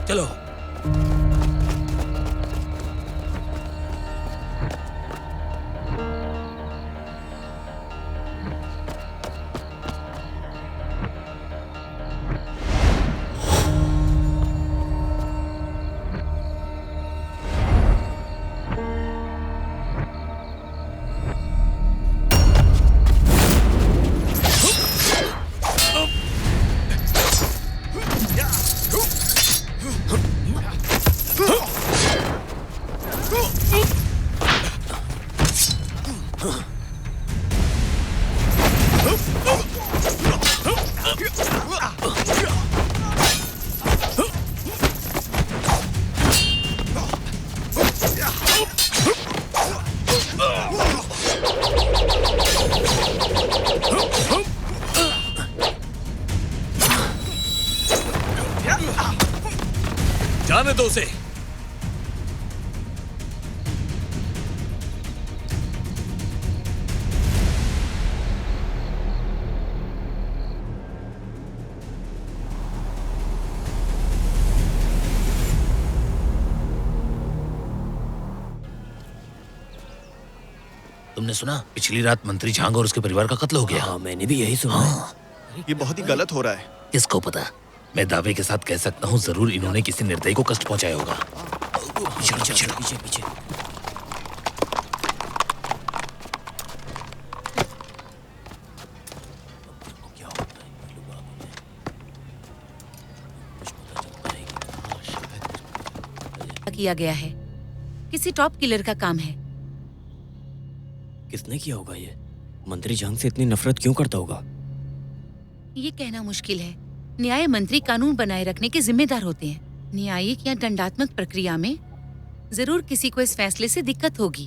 चलो। जाने दो उसे। तुमने सुना पिछली रात मंत्री झांग और उसके परिवार का कत्ल हो गया? हाँ, मैंने भी यही सुना। हाँ। ये बहुत ही गलत हो रहा है। किसको पता, मैं दावे के साथ कह सकता हूँ जरूर इन्होंने किसी निर्दयी को कष्ट पहुंचाया होगा। पीछे पीछे। किया गया है, किसी टॉप किलर का काम है। किसने किया होगा ये? मंत्री झांग से इतनी नफरत क्यों करता होगा? ये कहना मुश्किल है। न्याय मंत्री कानून बनाए रखने के जिम्मेदार होते हैं। न्यायिक या दंडात्मक प्रक्रिया में जरूर किसी को इस फैसले से दिक्कत होगी।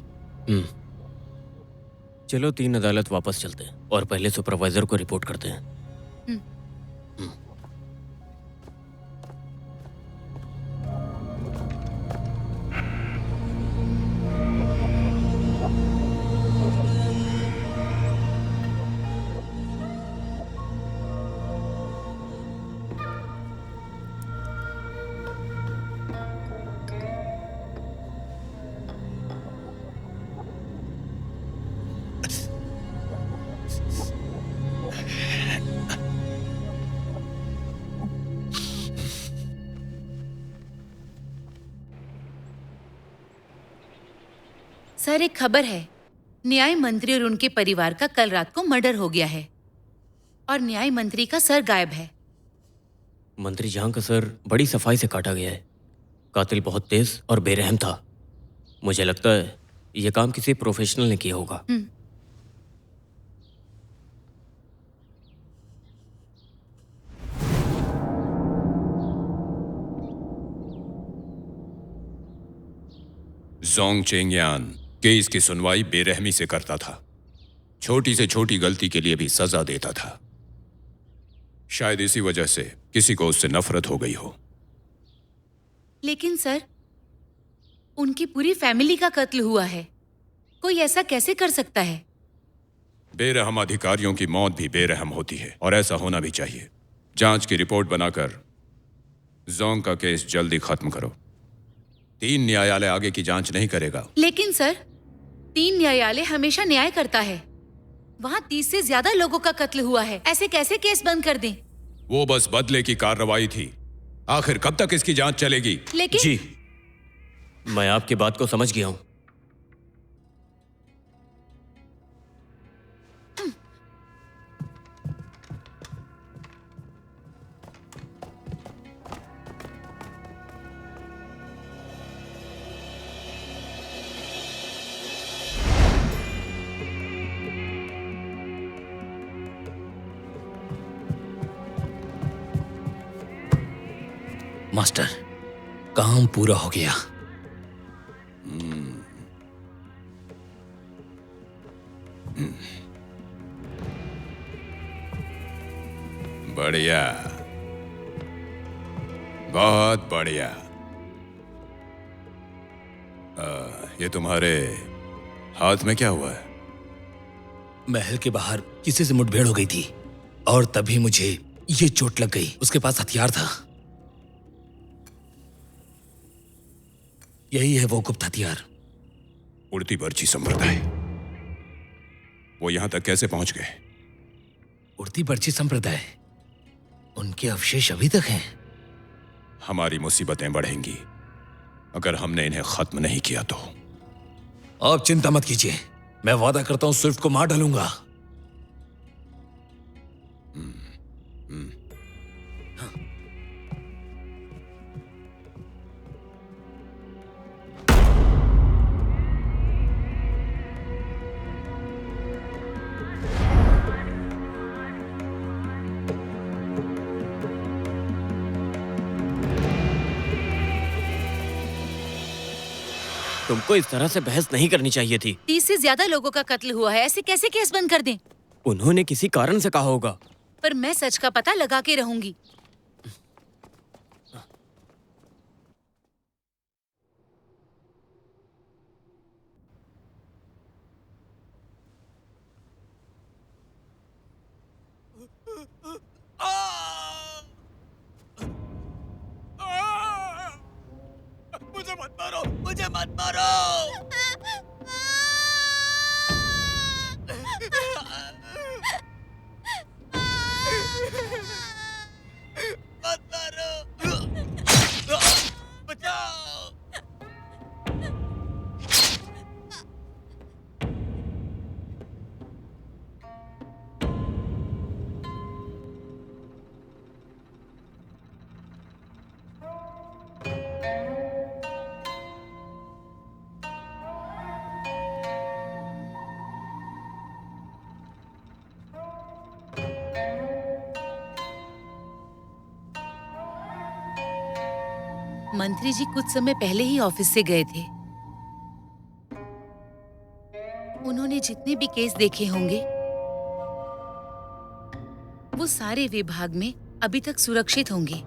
चलो 3 अदालत वापस चलते हैं और पहले सुपरवाइजर को रिपोर्ट करते हैं। सर, एक खबर है। न्याय मंत्री और उनके परिवार का कल रात को मर्डर हो गया है और न्याय मंत्री का सर गायब है। मंत्री झांग का सर बड़ी सफाई से काटा गया है। कातिल बहुत तेज और बेरहम था। मुझे लगता है यह काम किसी प्रोफेशनल ने किया होगा। जोंग चेंगयान केस की सुनवाई बेरहमी से करता था। छोटी से छोटी गलती के लिए भी सजा देता था। शायद इसी वजह से किसी को उससे नफरत हो गई हो। लेकिन सर, उनकी पूरी फैमिली का कत्ल हुआ है। कोई ऐसा कैसे कर सकता है? बेरहम अधिकारियों की मौत भी बेरहम होती है और ऐसा होना भी चाहिए। जांच की रिपोर्ट बनाकर जोंग का केस जल्दी खत्म करो। 3 न्यायालय आगे की जांच नहीं करेगा। लेकिन सर, 3 न्यायालय हमेशा न्याय करता है। वहाँ 30 से ज्यादा लोगों का कत्ल हुआ है। ऐसे कैसे केस बंद कर दें? वो बस बदले की कार्रवाई थी। आखिर कब तक इसकी जांच चलेगी? लेकिन जी, मैं आपकी बात को समझ गया हूं। मास्टर, काम पूरा हो गया। बढ़िया, बहुत बढ़िया। ये तुम्हारे हाथ में क्या हुआ है? महल के बाहर किसी से मुठभेड़ हो गई थी और तभी मुझे ये चोट लग गई। उसके पास हथियार था। यही है वो गुप्त हथियार। उड़ती बर्ची संप्रदाय, वो यहां तक कैसे पहुंच गए? उड़ती पर्ची संप्रदाय, उनके अवशेष अभी तक हैं। हमारी मुसीबतें बढ़ेंगी अगर हमने इन्हें खत्म नहीं किया तो। आप चिंता मत कीजिए, मैं वादा करता हूं स्विफ्ट को मार डालूंगा। तुमको इस तरह से बहस नहीं करनी चाहिए थी। 30 से ज्यादा लोगों का कत्ल हुआ है, ऐसे कैसे केस बंद कर दें? उन्होंने किसी कारण से कहा होगा। पर मैं सच का पता लगा के रहूंगी। मुझे मत मारो, मुझे मत मारो। मत मारो, बचाओ। मंत्री जी कुछ समय पहले ही ऑफिस से गए थे। उन्होंने जितने भी केस देखे होंगे वो सारे विभाग में अभी तक सुरक्षित होंगे।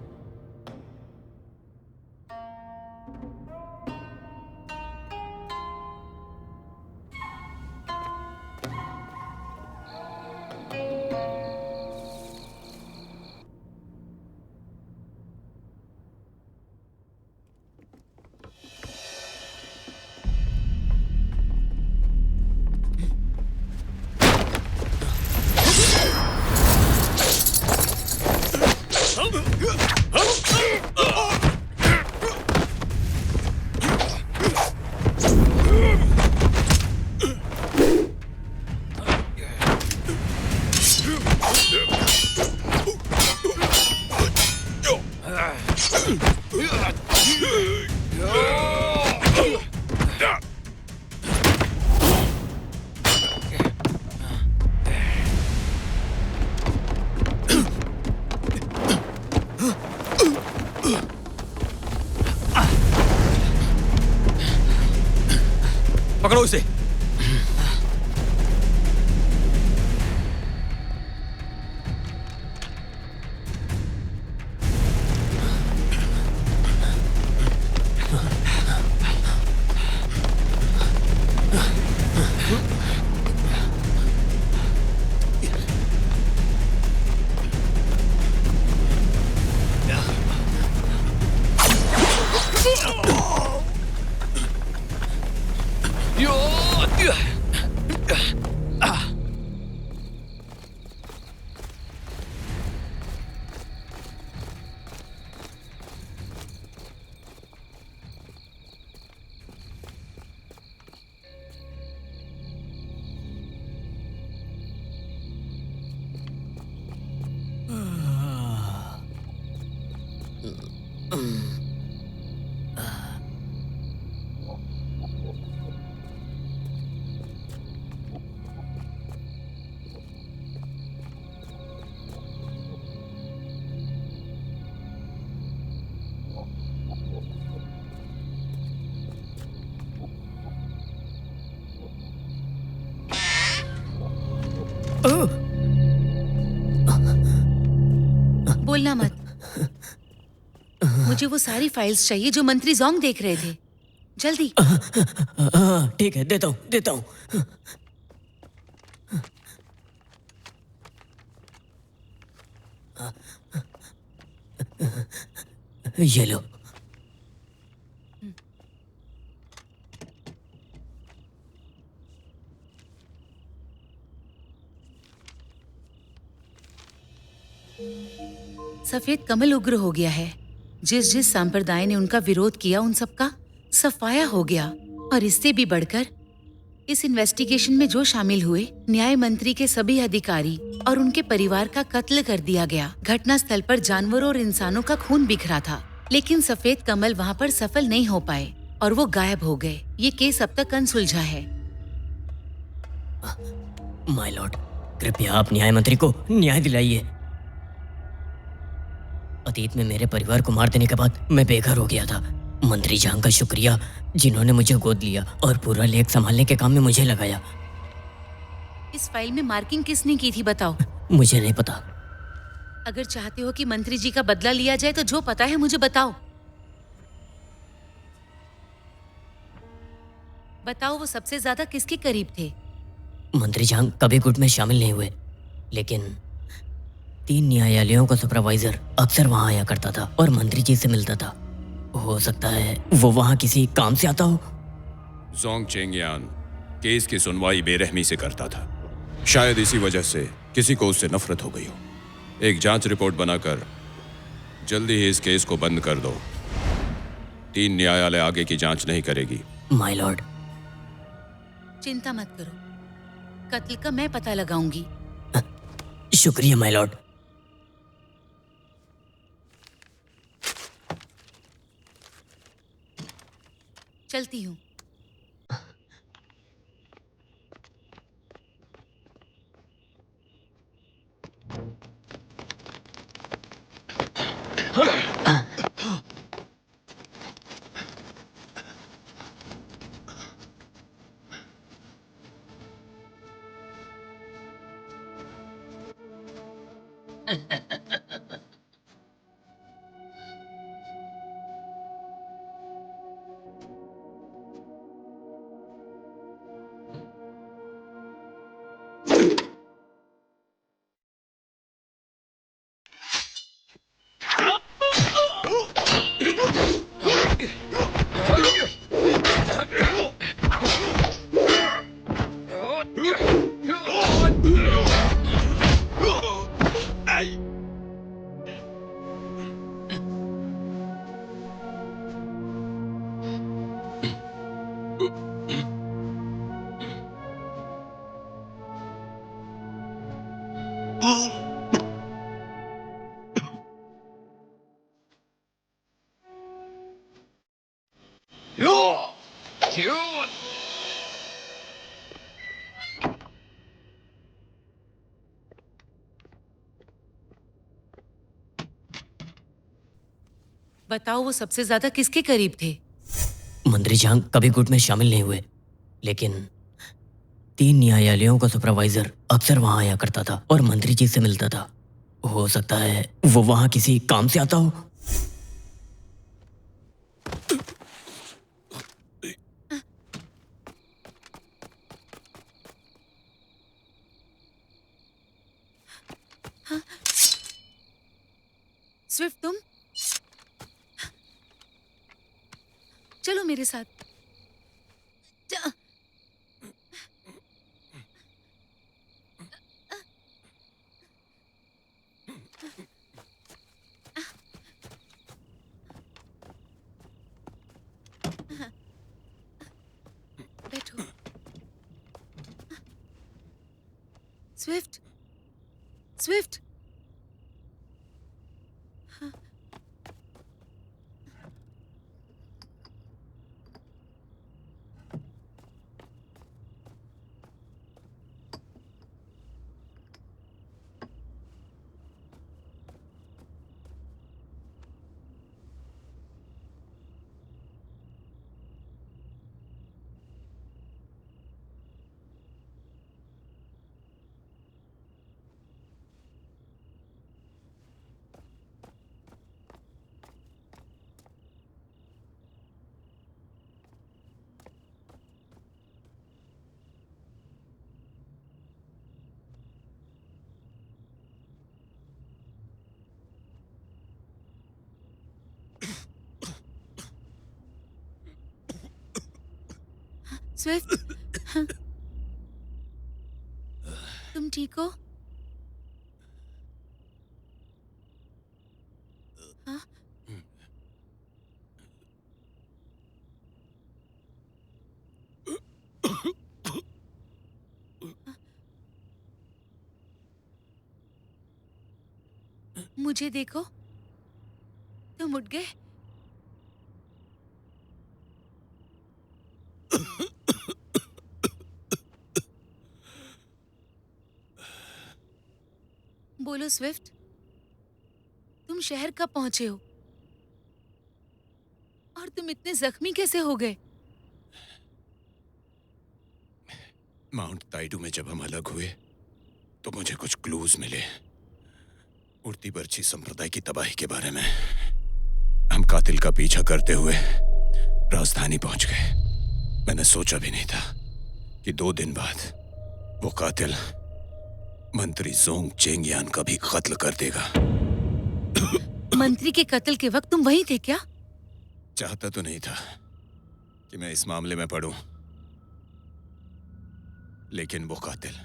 पकड़ो इसे। Yo! बोलना मत। मुझे वो सारी फाइल्स चाहिए जो मंत्री जोंग देख रहे थे। जल्दी। हाँ ठीक है, देता हूँ देता हूँ। ये लो। सफेद कमल उग्र हो गया है। जिस जिस संप्रदाय ने उनका विरोध किया उन सबका सफाया हो गया। और इससे भी बढ़कर इस इन्वेस्टिगेशन में जो शामिल हुए, न्याय मंत्री के सभी अधिकारी और उनके परिवार का कत्ल कर दिया गया। घटना स्थल पर जानवरों और इंसानों का खून बिखरा था, लेकिन सफेद कमल वहाँ पर सफल नहीं हो पाए और वो गायब हो गए। ये केस अब तक अनसुलझा है। माय लॉर्ड, कृपया आप न्याय मंत्री को न्याय दिलाइए। अतीत में मेरे परिवार को मार देने के बाद मैं बेघर हो गया था। मंत्री जहां का शुक्रिया जिन्होंने मुझे गोद लिया और पूरा लेक संभालने के काम में मुझे लगाया। इस फाइल में मार्किंग किसने की थी बताओ? मुझे नहीं पता। अगर चाहते हो कि मंत्री जी का बदला लिया जाए तो जो पता है मुझे बताओ। बताओ वो सबसे ज्यादा किसके करीब थे? मंत्री जहां कभी गुट में शामिल नहीं हुए, लेकिन 3 न्यायालयों का सुपरवाइजर अक्सर वहां आया करता था और मंत्री जी से मिलता था। हो सकता है वो वहां किसी काम से आता हो। जोंग चेंगयान केस की सुनवाई बेरहमी से करता था। शायद इसी वजह से किसी को उससे नफरत हो गई हो। एक जांच रिपोर्ट बनाकर जल्दी ही इस केस को बंद कर दो। 3 न्यायालय आगे की जांच नहीं करेगी। माय लॉर्ड, चिंता मत करो, कत्ल का मैं पता लगाऊंगी। शुक्रिया माय लॉर्ड। चलती हूँ। बताओ वो सबसे ज्यादा किसके करीब थे? मंत्री जहां कभी गुट में शामिल नहीं हुए, लेकिन 3 न्यायालयों का सुपरवाइजर अक्सर वहां आया करता था और मंत्री जी से मिलता था। हो सकता है वो वहां किसी काम से आता हो। स्विफ्ट तुम चलो मेरे साथ। बैठो। Swift, Swift. स्विफ्ट, हाँ। तुम ठीक हो? हाँ? मुझे देखो, तुम उठ गए। बोलो स्विफ्ट, तुम शहर कब पहुंचे हो? और तुम इतने जख्मी कैसे हो गए? माउंट ताइडू में जब हम अलग हुए तो मुझे कुछ क्लूज मिले उड़ती बर्ची संप्रदाय की तबाही के बारे में। हम कातिल का पीछा करते हुए राजधानी पहुंच गए। मैंने सोचा भी नहीं था कि 2 दिन बाद वो कातिल मंत्री जोंग चेंगयान का भी कत्ल कर देगा। मंत्री के कत्ल के वक्त तुम वहीं थे क्या? चाहता तो नहीं था कि मैं इस मामले में पड़ूं, लेकिन वो कातिल,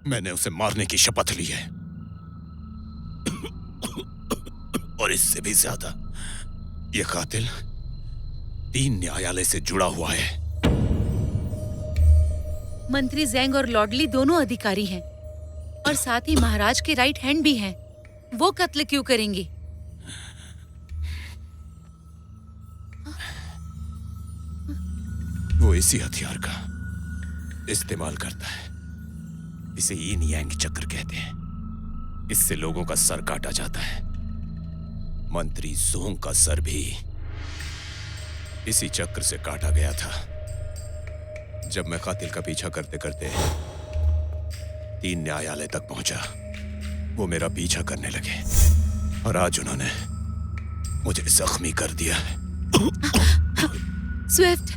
मैंने उसे मारने की शपथ ली है। और इससे भी ज्यादा, ये कातिल 3 न्यायालय से जुड़ा हुआ है। मंत्री जेंग और लॉर्डली दोनों अधिकारी हैं और साथ ही महाराज के राइट हैंड भी हैं। वो कत्ल क्यों करेंगे? वो इसी हथियार का इस्तेमाल करता है। इसे यिन यांग चक्र कहते हैं। इससे लोगों का सर काटा जाता है। मंत्री जोंग का सर भी इसी चक्र से काटा गया था। जब मैं कातिल का पीछा करते करते 3 न्यायालय तक पहुंचा, वो मेरा पीछा करने लगे और आज उन्होंने मुझे जख्मी कर दिया है। स्विफ्ट,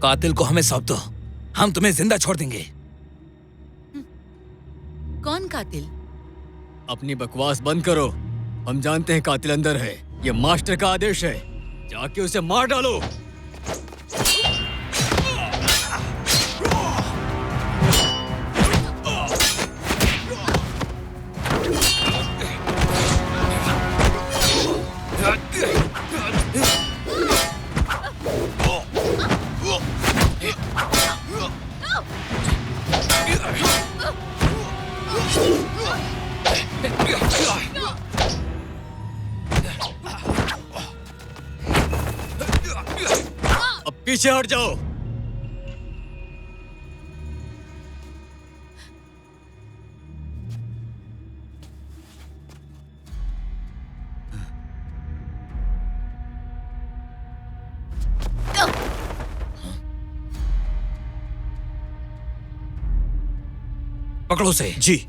कातिल को हमें सौंप दो, हम तुम्हें जिंदा छोड़ देंगे। कौन कातिल? अपनी बकवास बंद करो। हम जानते हैं कातिल अंदर है। ये मास्टर का आदेश है। जाके उसे मार डालो। अब पीछे हट जाओ। पकड़ो उसे। जी।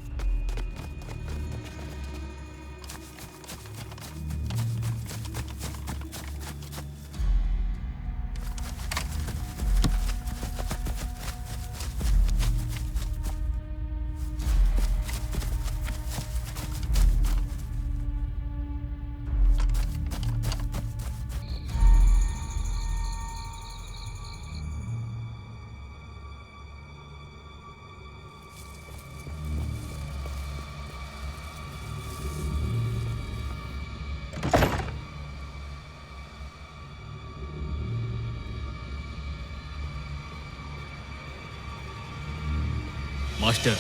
मास्टर,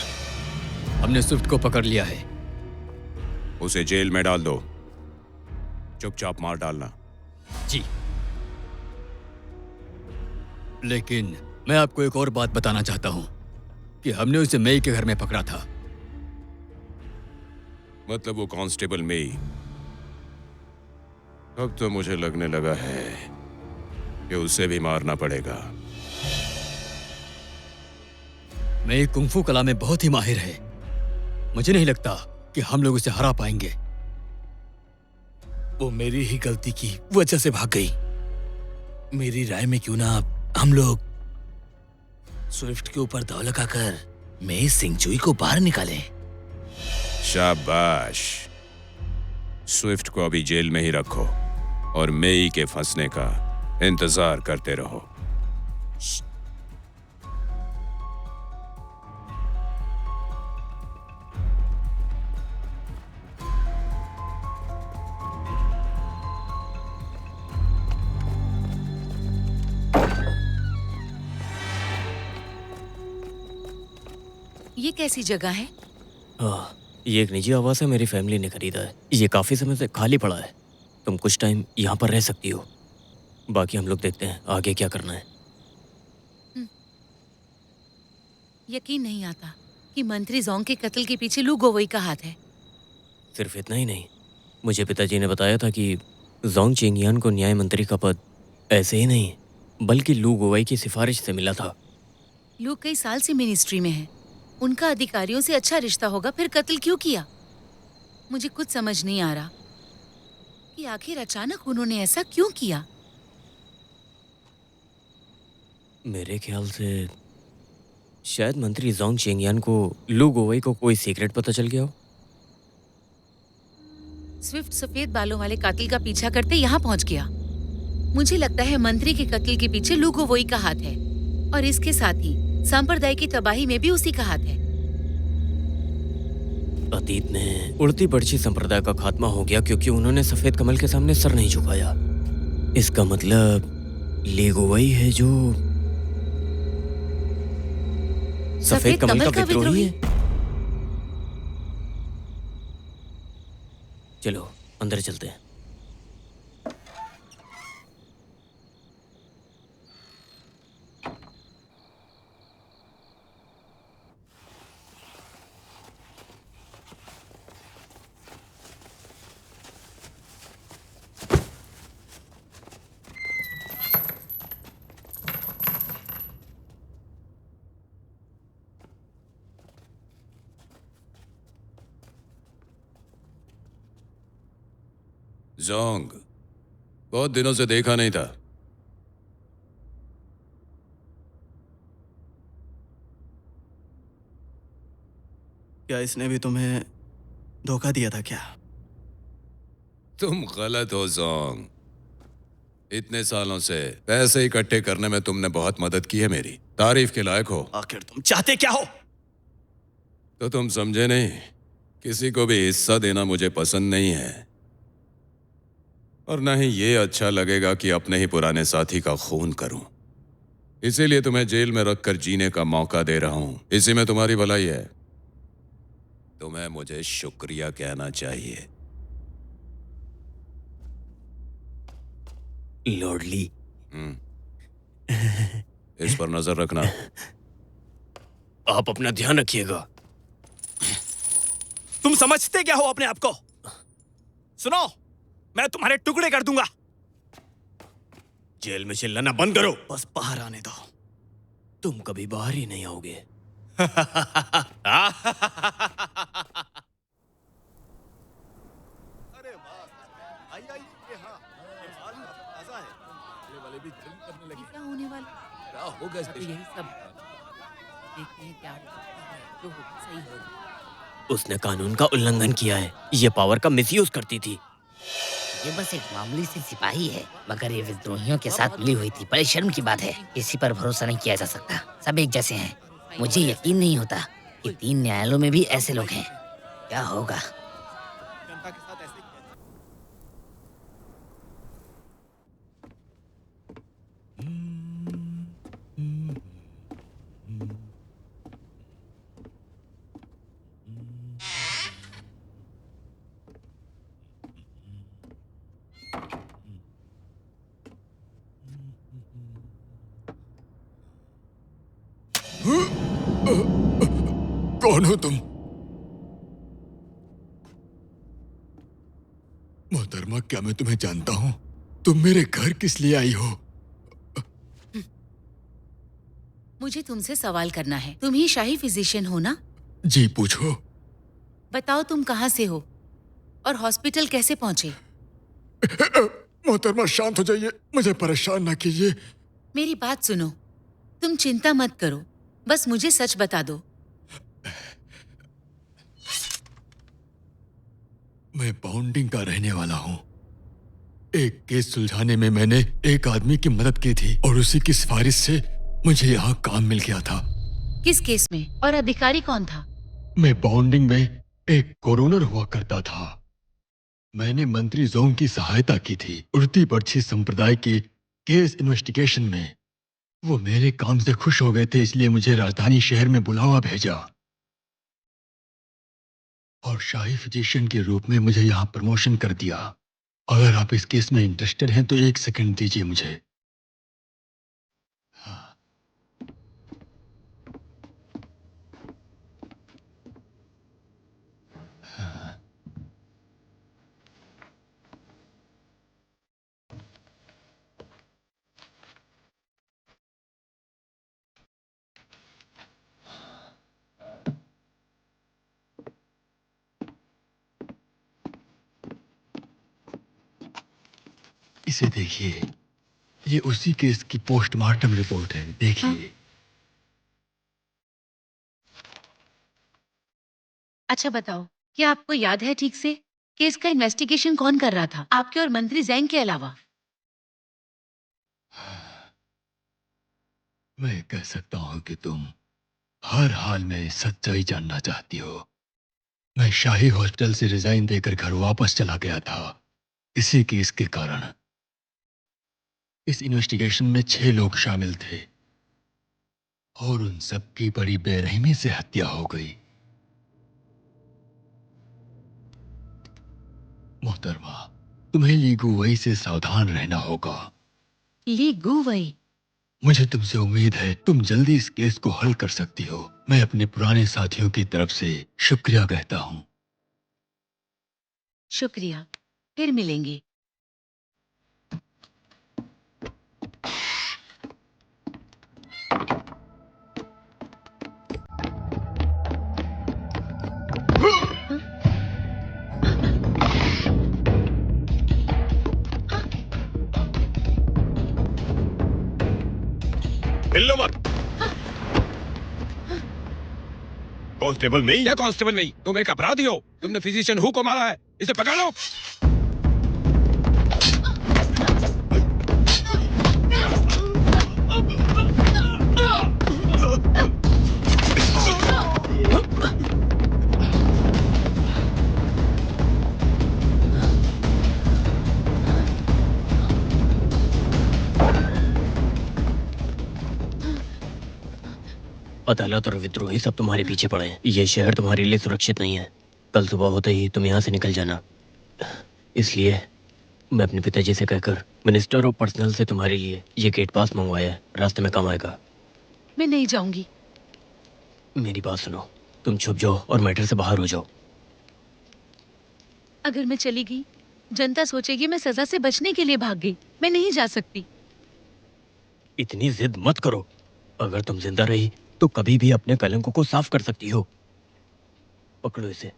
हमने स्विफ्ट को पकड़ लिया है। उसे जेल में डाल दो। चुपचाप मार डालना। जी। लेकिन मैं आपको एक और बात बताना चाहता हूं कि हमने उसे मई के घर में पकड़ा था। मतलब वो कांस्टेबल मेई। अब तो मुझे लगने लगा है कि उसे भी मारना पड़ेगा। मैं कुंफू कला में बहुत ही माहिर है। मुझे नहीं लगता कि हम लोग उसे हरा पाएंगे। वो मेरी ही गलती की वजह से भाग गई। मेरी राय में क्यों ना हम लोग स्विफ्ट के ऊपर दौड़ लगाकर मैं सिंगचुई को बाहर निकालें। शाबाश। स्विफ्ट को अभी जेल में ही रखो और मेई के फंसने का इंतजार करते रहो। ये कैसी जगह है? ये एक निजी आवास है, मेरी फैमिली ने खरीदा है। ये काफी समय से खाली पड़ा है। तुम कुछ टाइम यहाँ पर रह सकती हो, बाकी हम लोग देखते हैं आगे क्या करना है। यकीन नहीं आता कि मंत्री जोंग के कत्ल के पीछे लू गोवई का हाथ है। सिर्फ इतना ही नहीं, मुझे पिताजी ने बताया था कि जोंग चेंगियान को न्याय मंत्री का पद ऐसे ही नहीं बल्कि लू गोवई की सिफारिश से मिला था। लू कई साल से मिनिस्ट्री में है, उनका अधिकारियों से अच्छा रिश्ता होगा, फिर कत्ल क्यों किया? मुझे कुछ समझ नहीं आ रहा कि आखिर अचानक उन्होंने ऐसा क्यों किया। मेरे ख्याल से शायद मंत्री जोंग चेंगियान को लू गोवई को कोई सीक्रेट पता चल गया हो। स्विफ्ट सफेद बालों वाले कातिल का पीछा करते यहाँ पहुँच गया। मुझे लगता है मंत्री के कत्ल के पीछे लू गोवई का हाथ है और इसके साथ ही संप्रदाय की तबाही में भी उसी का हाथ है। अतीत में उड़ती पड़ची संप्रदाय का खात्मा हो गया क्योंकि उन्होंने सफेद कमल के सामने सर नहीं झुकाया। इसका मतलब ली गोवई है जो सफेद कमल का विद्रोही है। चलो अंदर चलते हैं। जोंग, बहुत दिनों से देखा नहीं था। क्या इसने भी तुम्हें धोखा दिया था क्या? तुम गलत हो जोंग। इतने सालों से पैसे इकट्ठे करने में तुमने बहुत मदद की है मेरी। तारीफ के लायक हो। आखिर तुम चाहते क्या हो? तो तुम समझे नहीं, किसी को भी हिस्सा देना मुझे पसंद नहीं है और न ही ये अच्छा लगेगा कि अपने ही पुराने साथी का खून करूं। इसीलिए तुम्हें जेल में रखकर जीने का मौका दे रहा हूं। इसी में तुम्हारी भलाई है। तुम्हें मुझे शुक्रिया कहना चाहिए। लॉर्ड ली, इस पर नजर रखना। आप अपना ध्यान रखिएगा। तुम समझते क्या हो अपने आप को? सुनो, मैं तुम्हारे टुकड़े कर दूंगा। जेल में चिल्लाना बंद करो। बस बाहर आने दो। तुम कभी बाहर ही नहीं आओगे। अरे वाह, आई आई ये हाँ, ये माल ताजा है। ये वाले भी जल्दी करने लगे। क्या होने वाला? क्या होगा इस अब देश में? यही सब देखते हैं क्या होगा। जो होगा सही होगा। उसने कानून का उल्लंघन किया है। ये पावर का मिसयूज करती थी। ये बस एक मामूली सी सिपाही है, मगर ये विद्रोहियों के साथ मिली हुई थी। बड़ी शर्म की बात है, किसी पर भरोसा नहीं किया जा सकता। सब एक जैसे हैं। मुझे यकीन नहीं होता कि 3 न्यायालयों में भी ऐसे लोग हैं। क्या होगा? जनता के साथ ऐसे किया जाए। कौन हो तुम? मोहतरमा, क्या मैं तुम्हें जानता हूँ? तुम मेरे घर किस लिए आई हो? मुझे तुमसे सवाल करना है। तुम ही शाही फिजिशियन हो ना? जी पूछो। बताओ तुम कहाँ से हो और हॉस्पिटल कैसे पहुंचे? मोहतरमा शांत हो जाइए, मुझे परेशान ना कीजिए। मेरी बात सुनो, तुम चिंता मत करो, बस मुझे सच बता दो। मैं बाउंडिंग का रहने वाला हूँ। एक केस सुलझाने में मैंने एक आदमी की मदद की थी और उसी की सिफारिश से मुझे यहाँ काम मिल गया था। किस केस में और अधिकारी कौन था? मैं बाउंडिंग में एक कोरोनर हुआ करता था। मैंने मंत्री जोंग की सहायता की थी उड़ती बरछी संप्रदाय के केस इन्वेस्टिगेशन में। वो मेरे काम से खुश हो गए थे, इसलिए मुझे राजधानी शहर में बुलावा भेजा और शाही फिजिशियन के रूप में मुझे यहाँ प्रमोशन कर दिया। अगर आप इस केस में इंटरेस्टेड हैं तो 1 सेकंड दीजिए मुझे। इसे देखिए, ये उसी केस की पोस्टमार्टम रिपोर्ट है, देखिए। अच्छा बताओ, क्या आपको याद है ठीक से केस का इन्वेस्टिगेशन कौन कर रहा था, आपके और मंत्री जैंग के अलावा? मैं कह सकता हूँ कि तुम हर हाल में सच्चाई जानना चाहती हो। मैं शाही हॉस्टल से रिजाइन देकर घर वापस चला गया था इसी केस के कारण। इस इन्वेस्टिगेशन में 6 लोग शामिल थे और उन सबकी बड़ी बेरहमी से हत्या हो गई। मोहतरमा, तुम्हें ली गुवई से सावधान रहना होगा। ली गुवई? मुझे तुमसे उम्मीद है तुम जल्दी इस केस को हल कर सकती हो। मैं अपने पुराने साथियों की तरफ से शुक्रिया कहता हूँ। शुक्रिया, फिर मिलेंगे। हिलना मत। कांस्टेबल में क्या कांस्टेबल नहीं, तुम एक अपराधी हो। तुमने फिजिशियन हु को मारा है, इसे पकड़ लो। अदालत और विद्रोही सब तुम्हारे पीछे पड़े हैं। ये शहर तुम्हारे लिए सुरक्षित नहीं है। कल सुबह होते ही तुम यहाँ से निकल जाना। इसलिए मैं अपने पिताजी से कहकर मिनिस्टर ऑफ पर्सनल से तुम्हारे लिए ये गेट पास मंगवाया है, रास्ते में काम आएगा। मैं नहीं जाऊंगी। मेरी बात सुनो, तुम छुप जाओ और मैटर से बाहर हो जाओ। अगर मैं चली गई, जनता सोचेगी मैं सजा से बचने के लिए भाग गई। मैं नहीं जा सकती। इतनी जिद मत करो। अगर तुम जिंदा रही तो कभी भी अपने कलंकों को साफ कर सकती हो। पकड़ो इसे।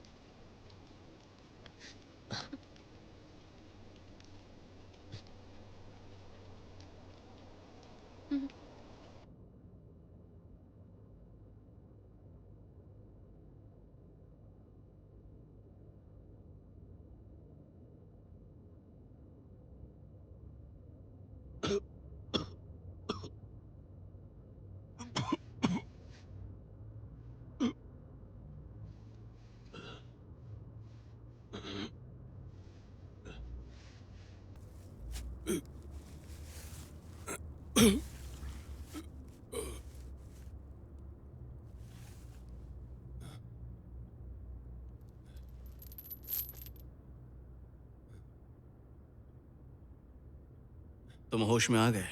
तुम होश में आ गए?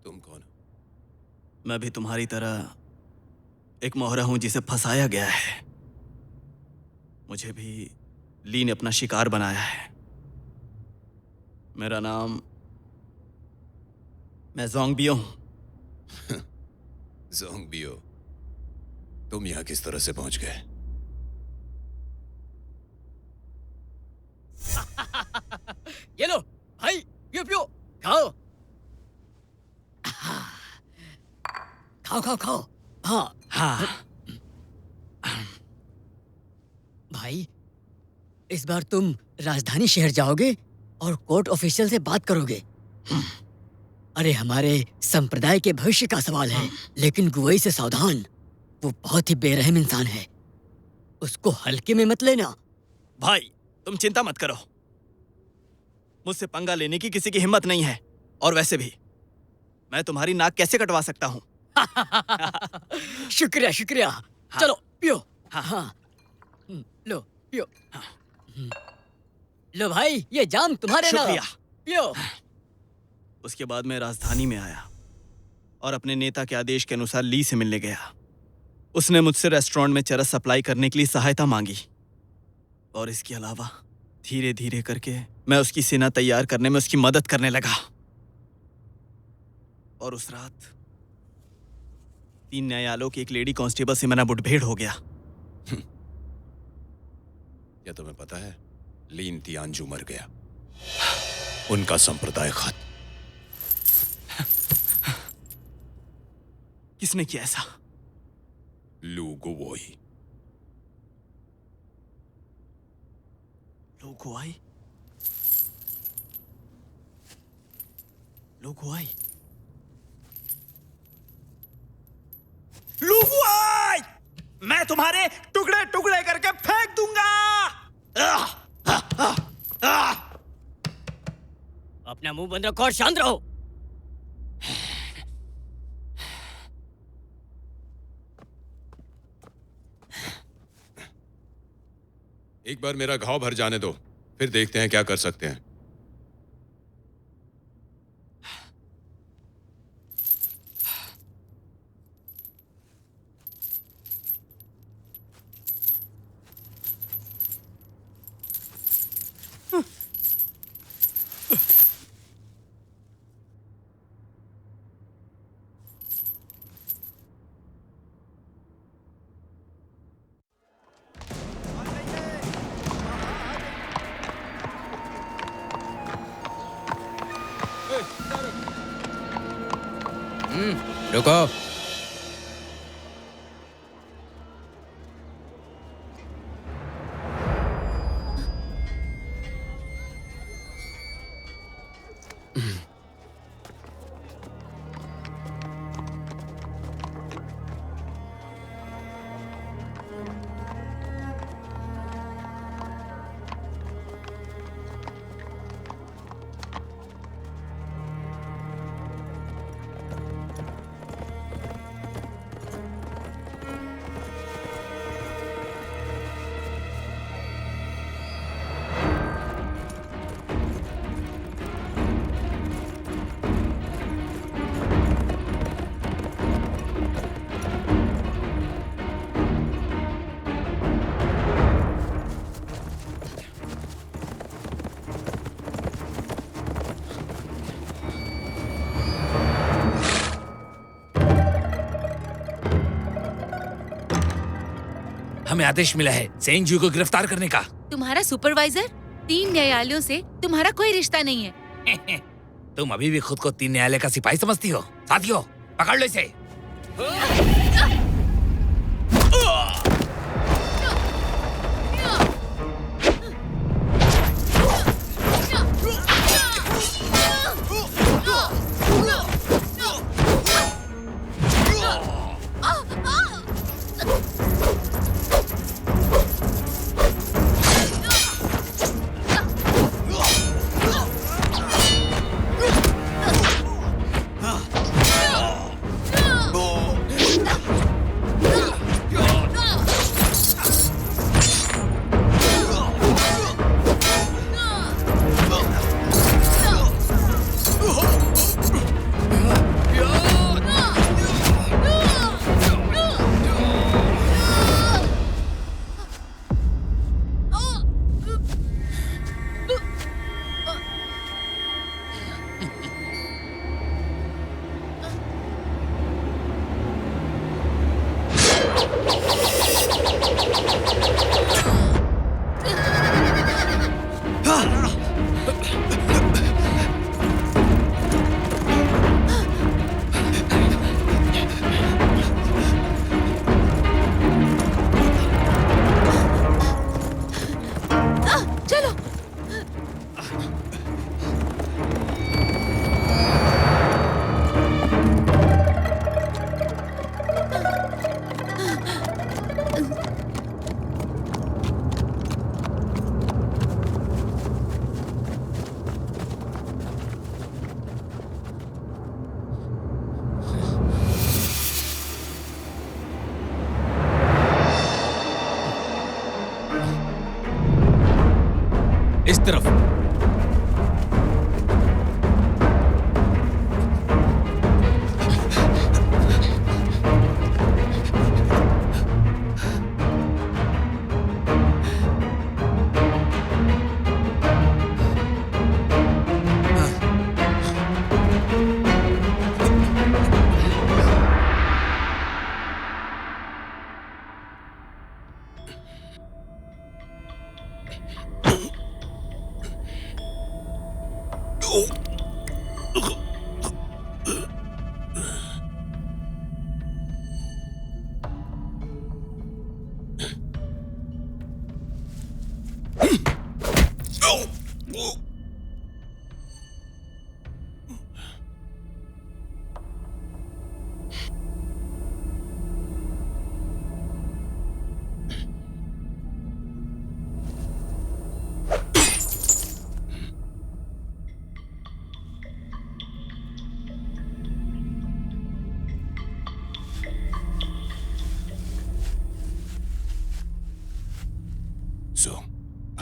तुम कौन हो? मैं भी तुम्हारी तरह एक मोहरा हूं जिसे फंसाया गया है। मुझे भी ली ने अपना शिकार बनाया है। मेरा नाम, मैं ज़ोंग-बियो हूं। ज़ोंग-बियो, तुम यहां किस तरह से पहुंच गए? ये लो भाई, पियो पियो, खाओ खाओ खाओ खाओ। हाँ हाँ, भाई, इस बार तुम राजधानी शहर जाओगे और कोर्ट ऑफिशियल से बात करोगे। अरे हमारे संप्रदाय के भविष्य का सवाल है, लेकिन गुवई से सावधान, वो बहुत ही बेरहम इंसान है, उसको हल्के में मत लेना। भाई तुम चिंता मत करो, मुझसे पंगा लेने की किसी की हिम्मत नहीं है। और वैसे भी मैं तुम्हारी नाक कैसे कटवा सकता हूं? शुक्रिया शुक्रिया। चलो पियो। हाँ लो पियो। लो भाई, ये जाम तुम्हारे नाम। शुक्रिया। पियो। उसके बाद मैं राजधानी में आया और अपने नेता के आदेश के अनुसार ली से मिलने गया। उसने मुझसे रेस्टोरेंट में चरस सप्लाई करने के लिए सहायता मांगी, और इसके अलावा धीरे धीरे करके मैं उसकी सेना तैयार करने में उसकी मदद करने लगा। और उस रात 3 न्यायालयों की एक लेडी कांस्टेबल से मेरा मुठभेड़ हो गया। क्या तुम्हें पता है, लीन तियानजू मर गया, उनका संप्रदाय खत्म। किसने किया ऐसा? लू गुवोई। लू गुआई? लू गुआई? लू गुआई! मैं तुम्हारे टुकड़े टुकड़े करके फेंक दूंगा। अपना मुंह बंद रखो और शांत रहो। एक बार मेरा घाव भर जाने दो, फिर देखते हैं क्या कर सकते हैं। रुको। हमें आदेश मिला है सेंगजू को गिरफ्तार करने का। तुम्हारा सुपरवाइजर 3 न्यायालयों से तुम्हारा कोई रिश्ता नहीं है। तुम अभी भी खुद को 3 न्यायालय का सिपाही समझती हो? साथियों, पकड़ लो इसे।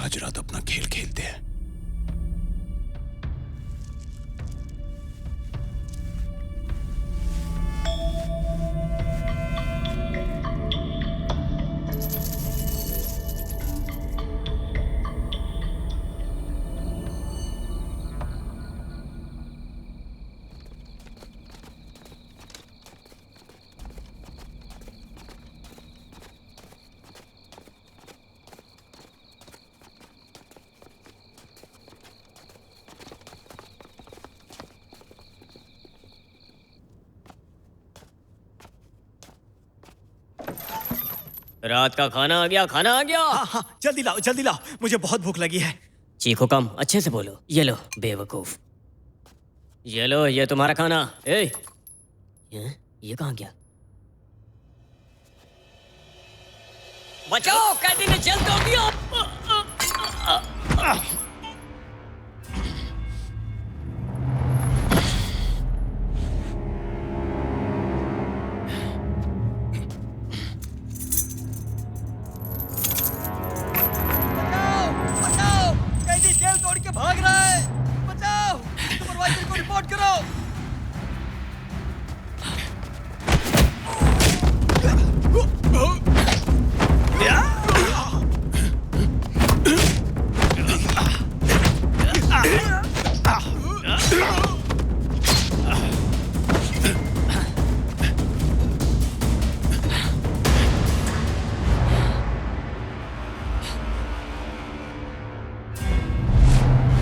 आज रात अपना खेल खेलते हैं। रात का खाना आ गया, खाना आ गया। हाँ हाँ, जल्दी लाओ, मुझे बहुत भूख लगी है। चीखो कम, अच्छे से बोलो। ये लो बेवकूफ, ये लो, ये तुम्हारा खाना। ये कहाँ गया? बचाओ, कैदी ने जेल तोड़ दिया। कैदी जेल तोड़ के भाग रहा है। बचाओ, सुपरवाइजर को रिपोर्ट करो।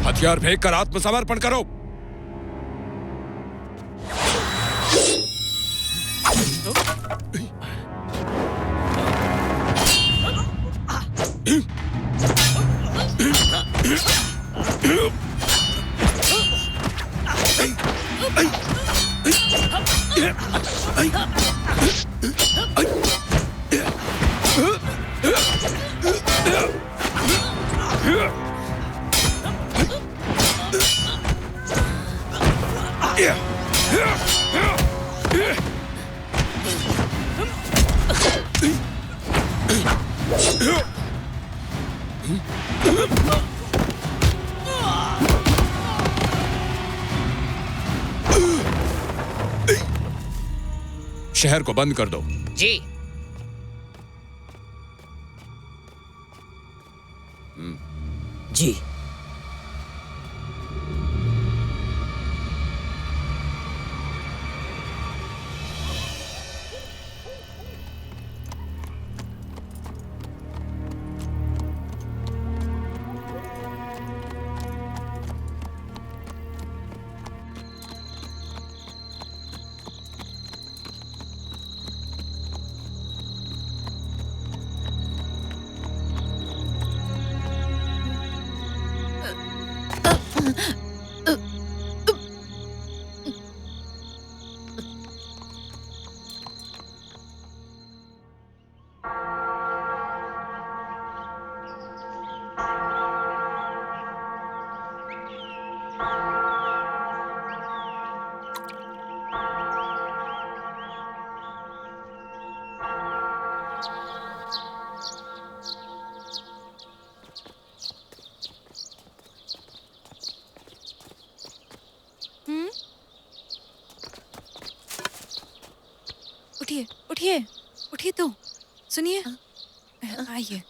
हथियार फेंक कर आत्मसमर्पण करो। शहर को बंद कर दो। जी। जी। उठिए उठिए उठिए, तो सुनिए, आइए।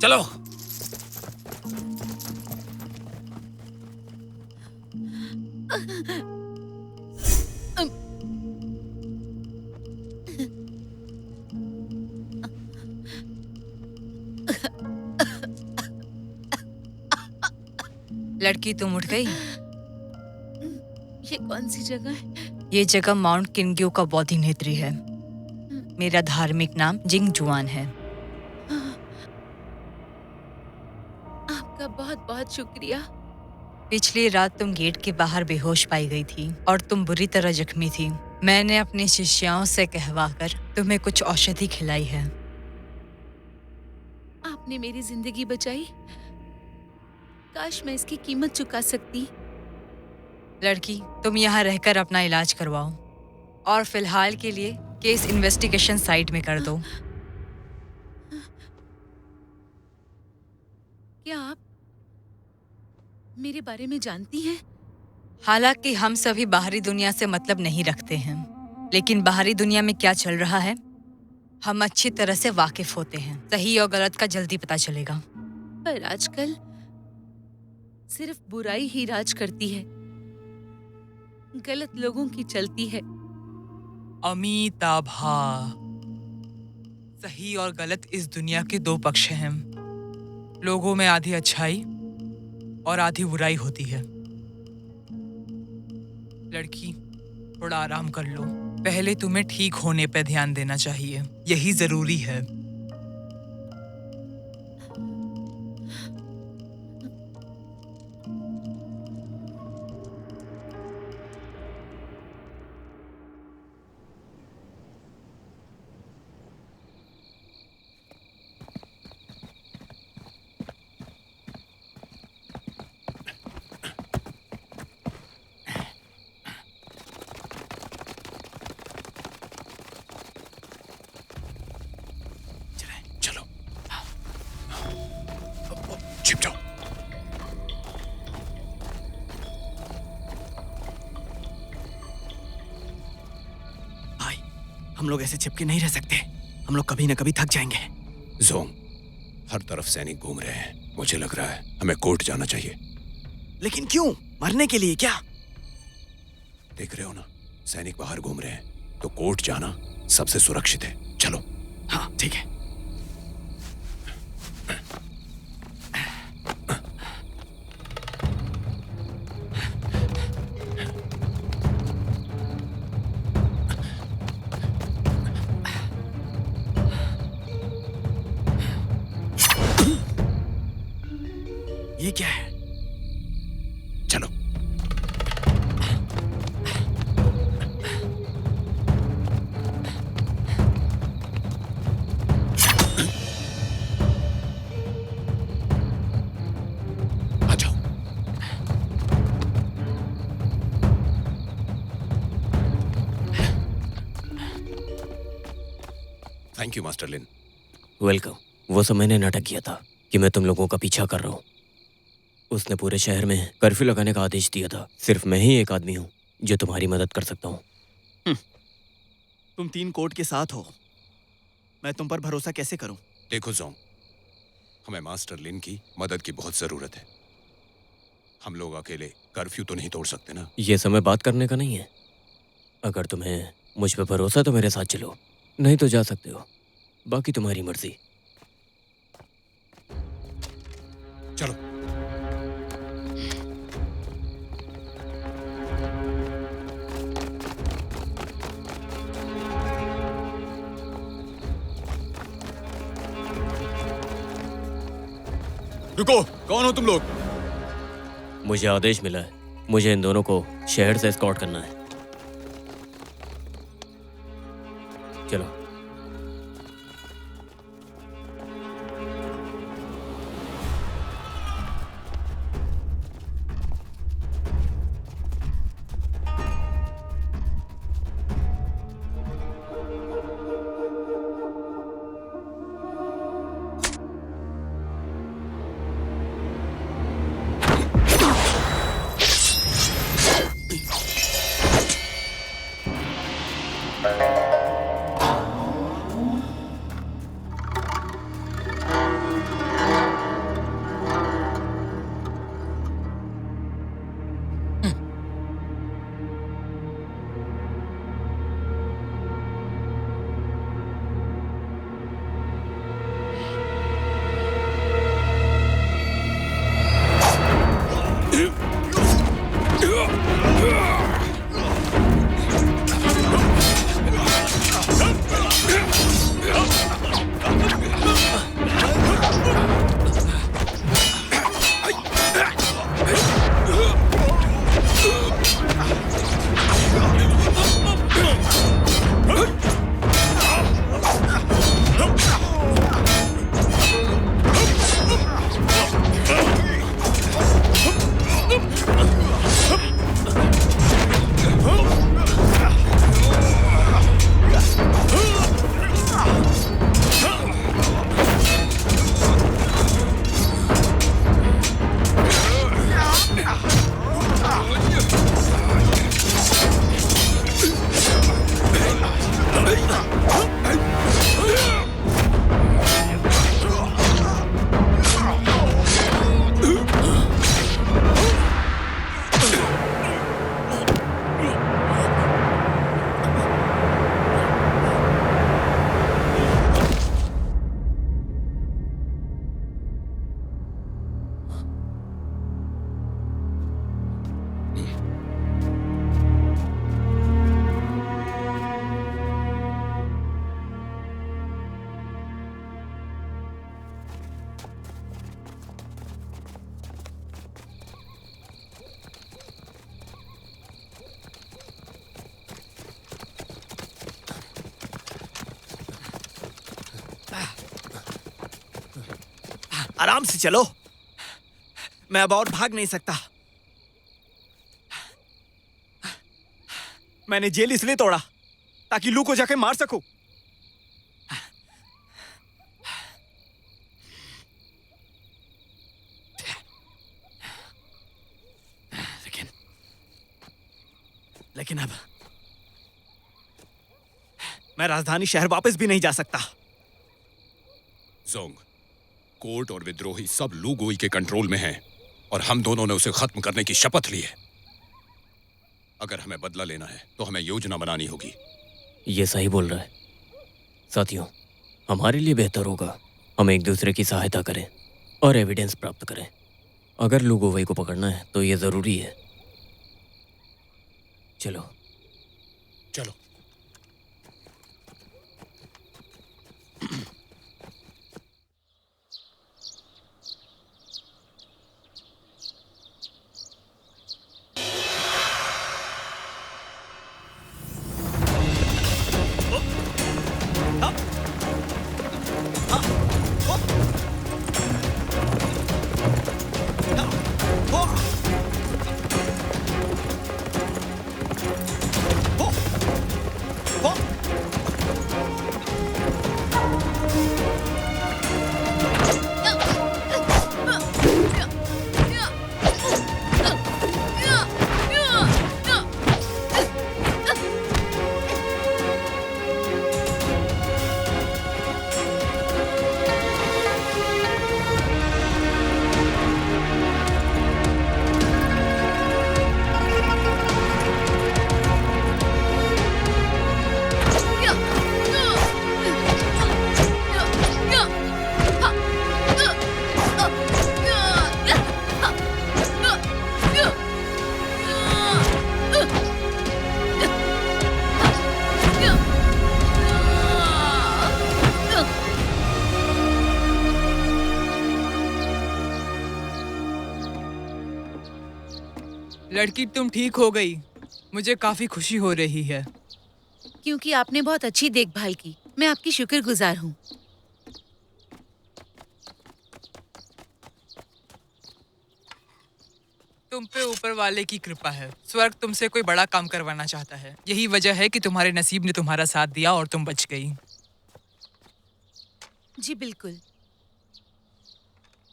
चलो। लड़की तुम उठ गई? ये कौन सी जगह है? ये जगह माउंट किनग्यू का बौद्ध नेत्री है। मेरा धार्मिक नाम जिंग जुआन है। आपका बहुत बहुत शुक्रिया। पिछली रात तुम गेट के बाहर बेहोश पाई गई थी और तुम बुरी तरह जख्मी थी। मैंने अपनी शिष्याओं से कहवाकर तुम्हें कुछ औषधि खिलाई है। आपने मेरी जिंदगी बचाई। काश मैं इसकी कीमत चुका सकती। लड़की, तुम यहाँ रहकर अपना इलाज करवाओ और फिलहाल के लिए केस इन्वेस्टिगेशन साइट में कर दो। क्या आप मेरे बारे में जानती हैं? हालांकि हम सभी बाहरी दुनिया से मतलब नहीं रखते हैं, लेकिन बाहरी दुनिया में क्या चल रहा है हम अच्छी तरह से वाकिफ होते हैं। सही और गलत का जल्दी पता चलेगा। पर आजकल सिर्फ बुराई ही राज करती है, गलत लोगों की चलती है। अमिताभा, सही और गलत इस दुनिया के दो पक्ष हैं। लोगों में आधी अच्छाई और आधी बुराई होती है। लड़की, थोड़ा आराम कर लो। पहले तुम्हें ठीक होने पे ध्यान देना चाहिए, यही जरूरी है। छिप जाओ। भाई, हम लोग ऐसे चिपके नहीं रह सकते। हम लोग कभी न कभी थक जाएंगे। जोंग, हर तरफ सैनिक घूम रहे हैं। मुझे लग रहा है हमें कोर्ट जाना चाहिए। लेकिन क्यों? मरने के लिए क्या? देख रहे हो ना, सैनिक बाहर घूम रहे हैं, तो कोर्ट जाना सबसे सुरक्षित है। चलो। हाँ, ठीक है। ये क्या है? चलो। आ जाओ। Thank you master Lin. Welcome. वो सब मैंने नाटक किया था कि मैं तुम लोगों का पीछा कर रहा हूँ। उसने पूरे शहर में कर्फ्यू लगाने का आदेश दिया था। सिर्फ मैं ही एक आदमी हूँ जो तुम्हारी मदद कर सकता हूँ। तुम 3 कोर्ट के साथ हो, मैं तुम पर भरोसा कैसे करूं? देखो जोंग, हमें मास्टर लिन की मदद की बहुत जरूरत है। हम लोग अकेले कर्फ्यू तो नहीं तोड़ सकते ना। ये समय बात करने का नहीं है। अगर तुम्हें मुझ पर भरोसा तो मेरे साथ चलो, नहीं तो जा सकते हो। बाकी तुम्हारी मर्जी। चलो। रुको, कौन हो तुम लोग? मुझे आदेश मिला है, मुझे इन दोनों को शहर से एस्कॉर्ट करना है। चलो। आराम से चलो। मैं अब और भाग नहीं सकता। मैंने जेल इसलिए तोड़ा ताकि लू को जाके मार सकूं। लेकिन अब मैं राजधानी शहर वापस भी नहीं जा सकता। जोंग, कोर्ट और विद्रोही सब लू गोई के कंट्रोल में हैं और हम दोनों ने उसे खत्म करने की शपथ ली है। अगर हमें बदला लेना है तो हमें योजना बनानी होगी। ये सही बोल रहा है। साथियों, हमारे लिए बेहतर होगा हम एक दूसरे की सहायता करें और एविडेंस प्राप्त करें। अगर लू गोई को पकड़ना है तो ये जरूरी है। चलो चलो। लड़की तुम ठीक हो गई, मुझे काफी खुशी हो रही है। क्योंकि आपने बहुत अच्छी देखभाल की। मैं आपकी शुक्रगुजार हूँ। तुम पे ऊपर वाले की कृपा है। स्वर्ग तुमसे कोई बड़ा काम करवाना चाहता है। यही वजह है कि तुम्हारे नसीब ने तुम्हारा साथ दिया और तुम बच गई। जी बिल्कुल,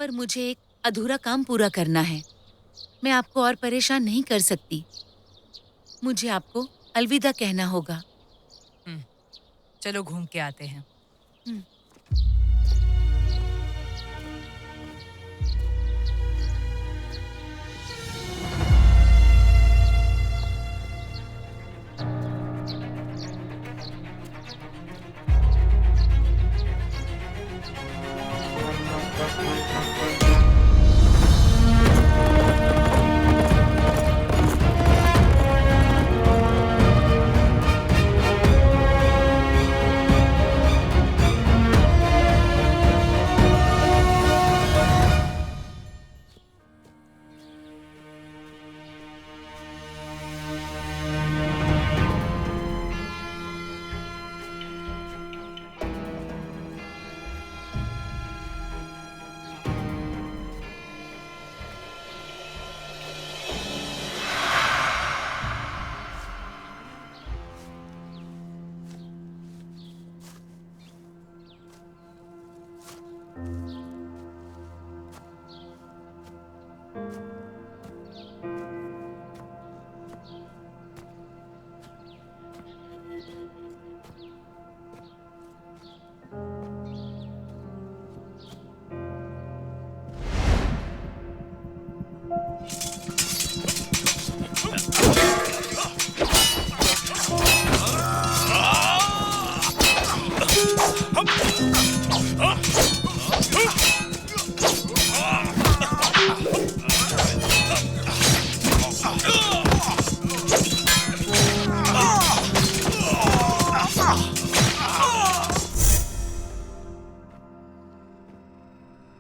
पर मुझे एक अधूरा काम पूरा करना है। मैं आपको और परेशान नहीं कर सकती। मुझे आपको अलविदा कहना होगा। चलो घूम के आते हैं।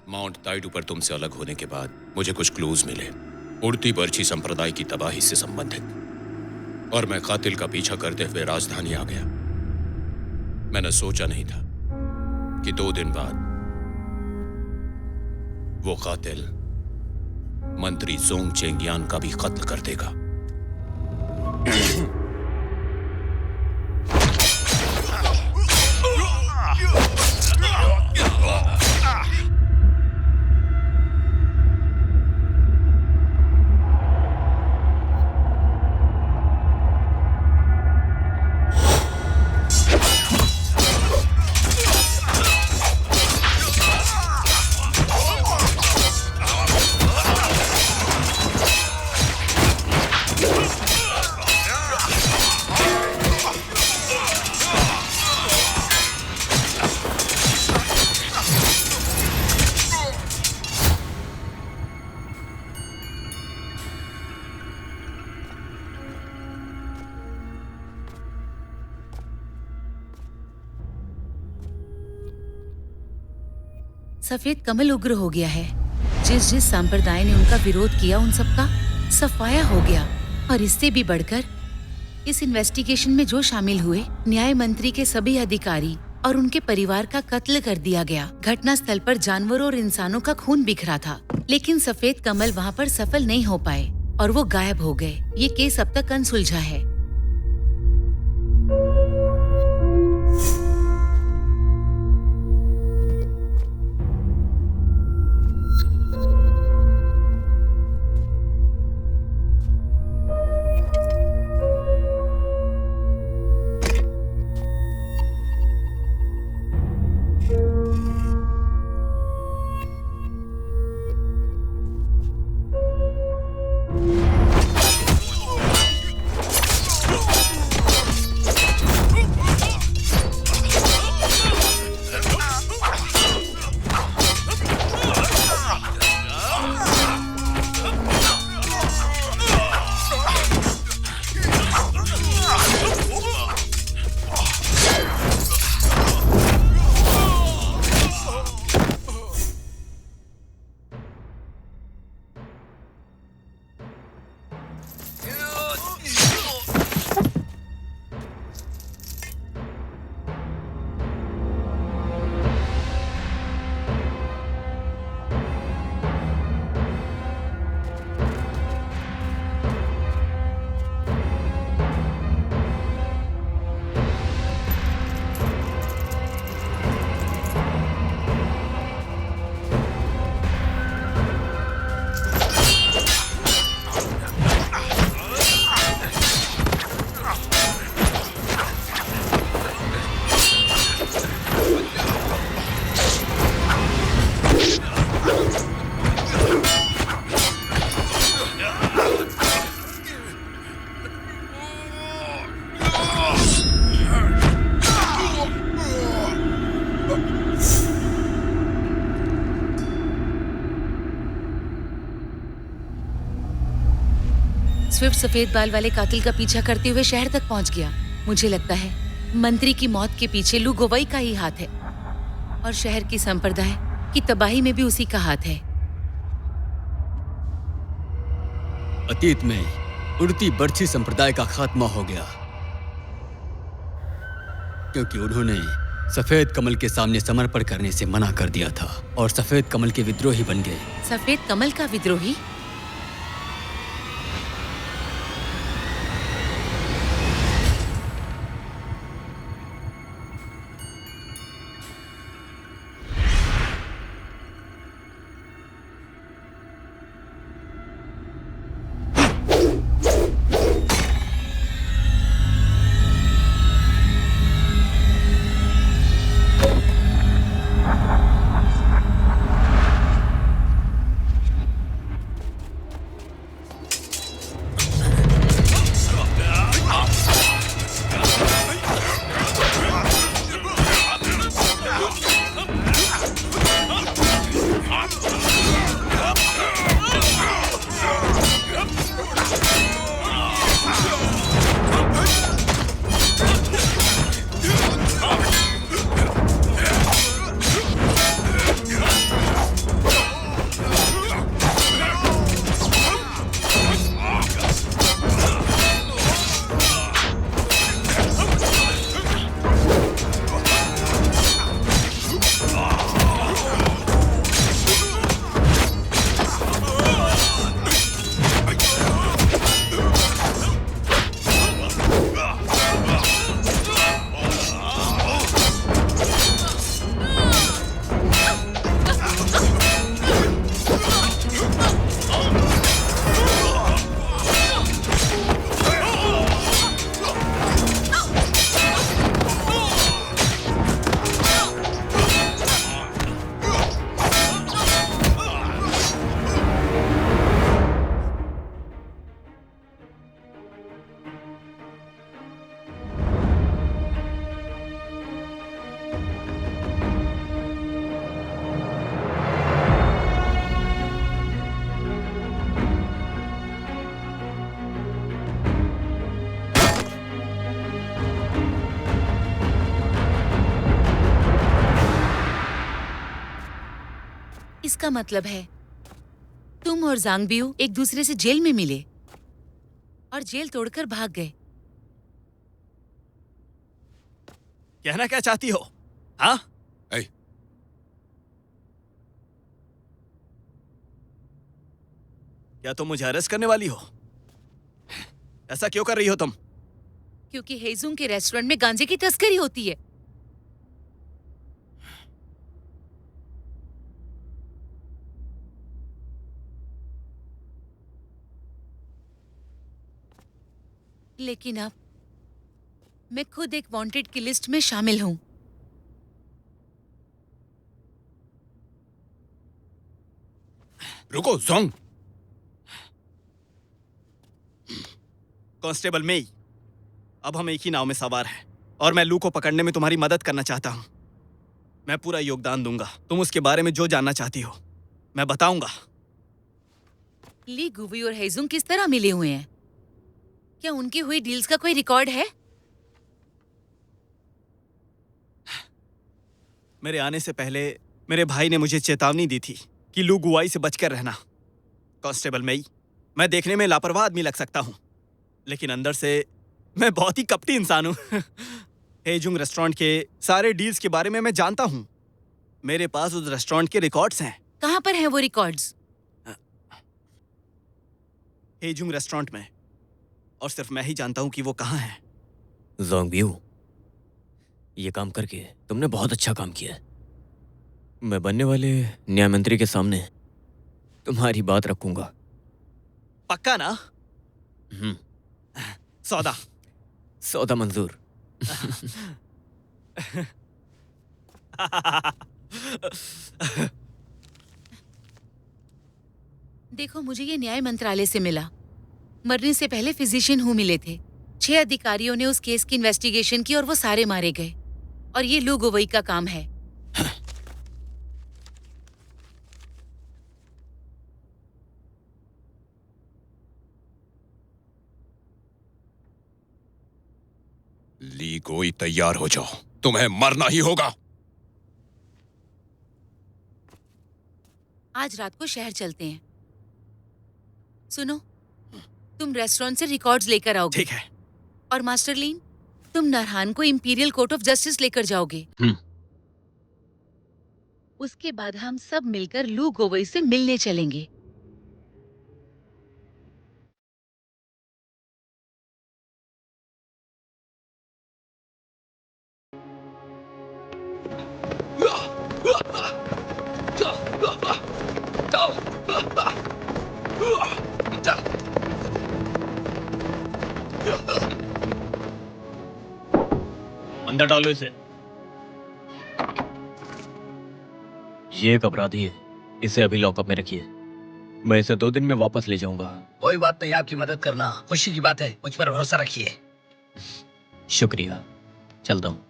माउंट ताइडू पर तुमसे अलग होने के बाद मुझे कुछ क्लूज मिले, उड़ती बर्ची संप्रदाय की तबाही से संबंधित, और मैं कातिल का पीछा करते हुए राजधानी आ गया। मैंने सोचा नहीं था कि 2 दिन बाद वो कातिल मंत्री जोंग चेंगियान का भी कत्ल कर देगा। सफेद कमल उग्र हो गया है। जिस जिस संप्रदाय ने उनका विरोध किया उन सबका सफाया हो गया। और इससे भी बढ़कर इस इन्वेस्टिगेशन में जो शामिल हुए न्याय मंत्री के सभी अधिकारी और उनके परिवार का कत्ल कर दिया गया। घटना स्थल पर जानवरों और इंसानों का खून बिखरा था, लेकिन सफेद कमल वहाँ पर सफल नहीं हो पाए और वो गायब हो गए। ये केस अब तक अनसुलझा है। स्विफ्ट सफेद बाल वाले कातिल का पीछा करते हुए शहर तक पहुंच गया। मुझे लगता है मंत्री की मौत के पीछे लू गोवई का ही हाथ है और शहर की संप्रदाय की तबाही में भी उसी का हाथ है। अतीत में उड़ती बर्छी संप्रदाय का खात्मा हो गया क्योंकि उन्होंने सफेद कमल के सामने समर्पण करने से मना कर दिया था और सफेद कमल के विद्रोही बन गए। सफेद कमल का विद्रोही? इसका मतलब है तुम और ज़ांगबियो एक दूसरे से जेल में मिले और जेल तोड़कर भाग गए। कहना क्या चाहती हो? हाँ, ऐ, क्या तुम मुझे अरेस्ट करने वाली हो? ऐसा क्यों कर रही हो तुम? क्योंकि हेजुंग के रेस्टोरेंट में गांजे की तस्करी होती है। लेकिन अब मैं खुद एक वांटेड की लिस्ट में शामिल हूं। रुको जोंग। कांस्टेबल मेई, अब हम एक ही नाव में सवार हैं और मैं लू को पकड़ने में तुम्हारी मदद करना चाहता हूं। मैं पूरा योगदान दूंगा। तुम उसके बारे में जो जानना चाहती हो मैं बताऊंगा। ली गुवी और हेजुंग किस तरह मिले हुए हैं? क्या उनकी हुई डील्स का कोई रिकॉर्ड है? मेरे आने से पहले मेरे भाई ने मुझे चेतावनी दी थी कि लू गुआई से बचकर रहना। कांस्टेबल मेई, मैं देखने में लापरवाह आदमी लग सकता हूं, लेकिन अंदर से मैं बहुत ही कपटी इंसान हूं। हेजुंग रेस्टोरेंट के सारे डील्स के बारे में मैं जानता हूं। मेरे पास उस रेस्टोरेंट के रिकॉर्ड्स हैं। कहां पर हैं वो रिकॉर्ड्स? हेजुंग रेस्टोरेंट में, और सिर्फ मैं ही जानता हूं कि वो कहां है। ज़ोंगबियो, ये काम करके तुमने बहुत अच्छा काम किया। मैं बनने वाले न्याय मंत्री के सामने तुम्हारी बात रखूंगा। पक्का ना? सौदा। सौदा मंजूर। देखो, मुझे ये न्याय मंत्रालय से मिला। मरने से पहले फिजिशियन हूँ मिले थे। 6 अधिकारियों ने उस केस की इन्वेस्टिगेशन की और वो सारे मारे गए। और ये लू गुवई का काम है। ली गोई, तैयार हो जाओ, तुम्हें मरना ही होगा। आज रात को शहर चलते हैं। सुनो, तुम रेस्टोरेंट से रिकॉर्ड्स लेकर आओगे। ठीक है। और मास्टर लीन, तुम नरहान को इंपीरियल कोर्ट ऑफ जस्टिस लेकर जाओगे। उसके बाद हम सब मिलकर लू गोवई से मिलने चलेंगे। अंदर डालो इसे। ये एक अपराधी है, इसे अभी लॉकअप में रखिए। मैं इसे 2 दिन में वापस ले जाऊंगा। कोई बात नहीं, आपकी मदद करना खुशी की बात है। मुझ पर भरोसा रखिए। शुक्रिया, चलता हूँ।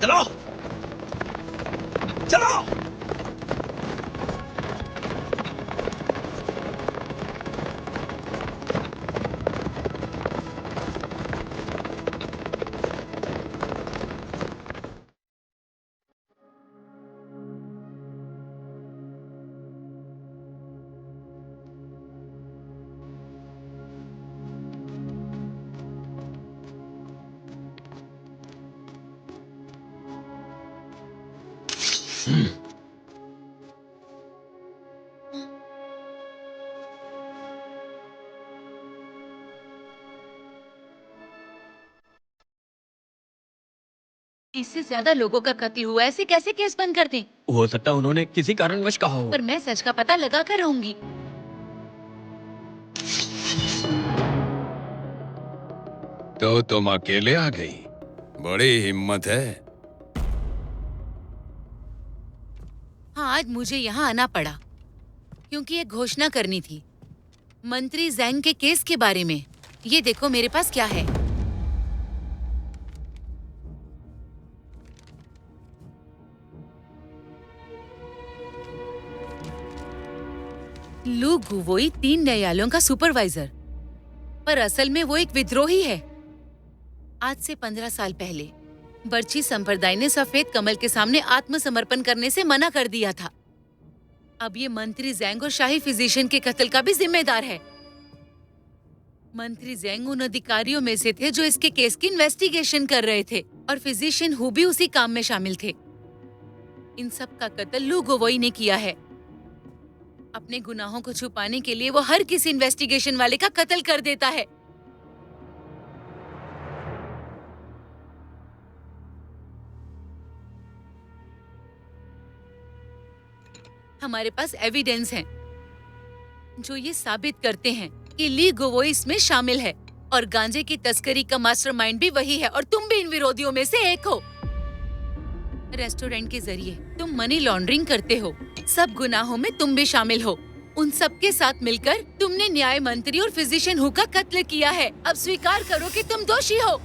चलो चलो। इससे ज्यादा लोगों का कत्ल हुआ, ऐसे कैसे केस बंद कर दें? हो सकता है उन्होंने किसी कारणवश कहा हो। पर मैं सच का पता लगा कर रहूंगी। तो तुम अकेले आ गई? बड़ी हिम्मत है। हाँ, आज मुझे यहाँ आना पड़ा क्योंकि एक घोषणा करनी थी मंत्री जैंग के केस के बारे में। ये देखो मेरे पास क्या है। लू गुवोई 3 न्यायालयों का सुपरवाइजर, पर असल में वो एक विद्रोही है। आज से 15 साल पहले बर्ची संप्रदाय ने सफेद कमल के सामने आत्मसमर्पण करने से मना कर दिया था। अब ये मंत्री जैंग और शाही फिजिशियन के कत्ल का भी जिम्मेदार है। मंत्री जैंग उन अधिकारियों में से थे जो इसके केस की इन्वेस्टिगेशन कर रहे थे, और फिजिशियन हु भी उसी काम में शामिल थे। इन सब का कत्ल लू गुवोई ने किया है। अपने गुनाहों को छुपाने के लिए वो हर किसी इन्वेस्टिगेशन वाले का कत्ल कर देता है। हमारे पास एविडेंस हैं जो ये साबित करते हैं कि ली गुवोई इसमें शामिल है, और गांजे की तस्करी का मास्टरमाइंड भी वही है, और तुम भी इन विरोधियों में से एक हो। रेस्टोरेंट के जरिए तुम मनी लॉन्ड्रिंग करते हो, सब गुनाहों में तुम भी शामिल हो। उन सब के साथ मिलकर तुमने न्याय मंत्री और फिजिशियन हु का कत्ल किया है। अब स्वीकार करो कि तुम दोषी हो।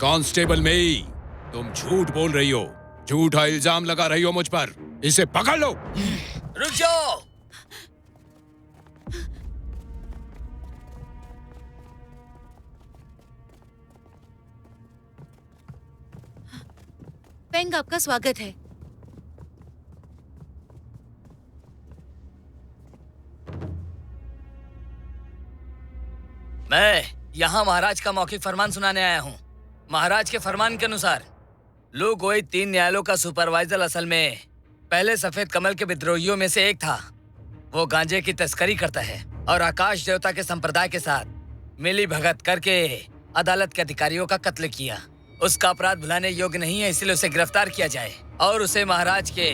कांस्टेबल मेई, तुम झूठ बोल रही हो, झूठा इल्जाम लगा रही हो मुझ पर। इसे पकड़ लो। रुक जाओ। पेंग, आपका स्वागत है। मैं यहाँ महाराज का मौखिक फरमान सुनाने आया हूँ। महाराज के फरमान के अनुसार लू गुवोई 3 न्यायालयों का सुपरवाइजर असल में पहले सफेद कमल के विद्रोहियों में से एक था। वो गांजे की तस्करी करता है और आकाश देवता के संप्रदाय के साथ मिली भगत करके अदालत के अधिकारियों का कत्ल किया। उसका अपराध भुलाने योग्य नहीं है, इसलिए उसे गिरफ्तार किया जाए और उसे महाराज के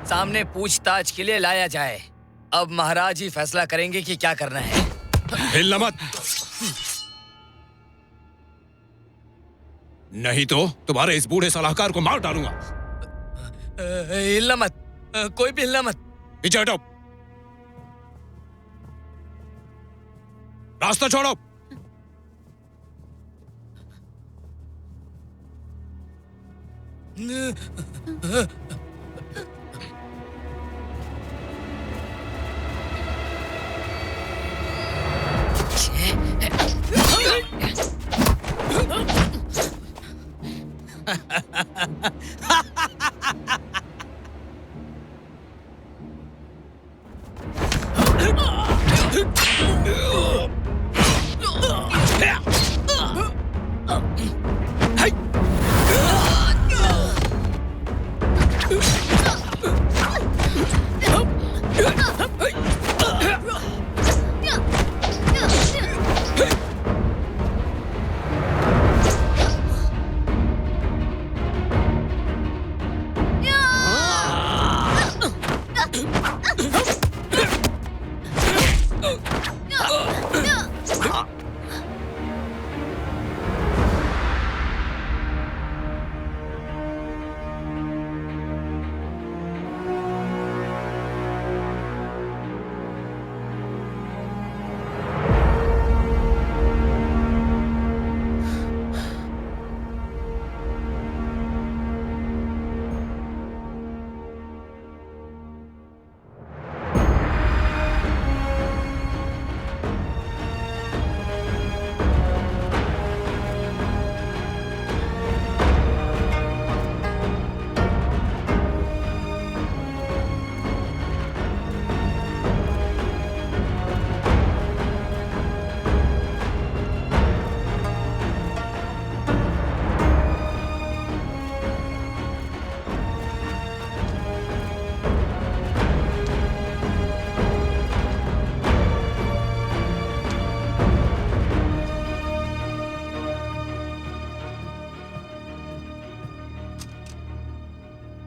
सामने पूछताछ के लिए लाया जाए। अब महाराज ही फैसला करेंगे कि क्या करना है। हिलना मत, नहीं तो तुम्हारे इस बूढ़े सलाहकार को मार डालूंगा। हिलना मत, कोई भी हिलना मत। पीछे हटो, रास्ता छोड़ो।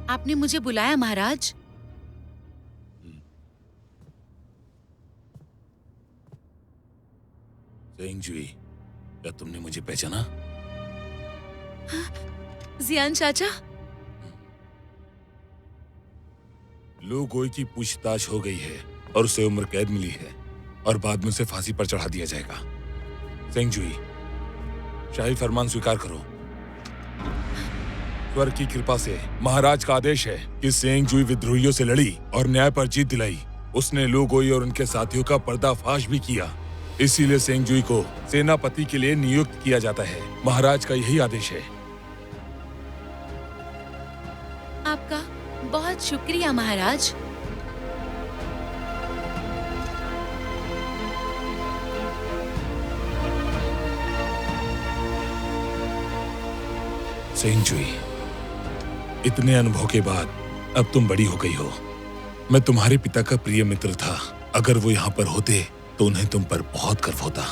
आपने मुझे बुलाया महाराज? सेंगजुई, क्या तुमने मुझे पहचाना? जियान चाचा। लू गोई की पूछताछ हो गई है और उसे उम्र कैद मिली है और बाद में उसे फांसी पर चढ़ा दिया जाएगा। सेंगजुई, शाही फरमान स्वीकार करो। स्वर्ग की कृपा से महाराज का आदेश है कि सेंगजुई विद्रोहियों से लड़ी और न्याय पर जीत दिलाई। उसने लू गोई और उनके साथियों का पर्दाफाश भी किया, इसीलिए सेंगजुई को सेनापति के लिए नियुक्त किया जाता है। महाराज का यही आदेश है। आपका बहुत शुक्रिया महाराज। सेंगजुई, इतने अनुभव के बाद अब तुम बड़ी हो गई हो। मैं तुम्हारे पिता का प्रिय मित्र था। अगर वो यहाँ पर होते तो उन्हें तुम पर बहुत गर्व होता।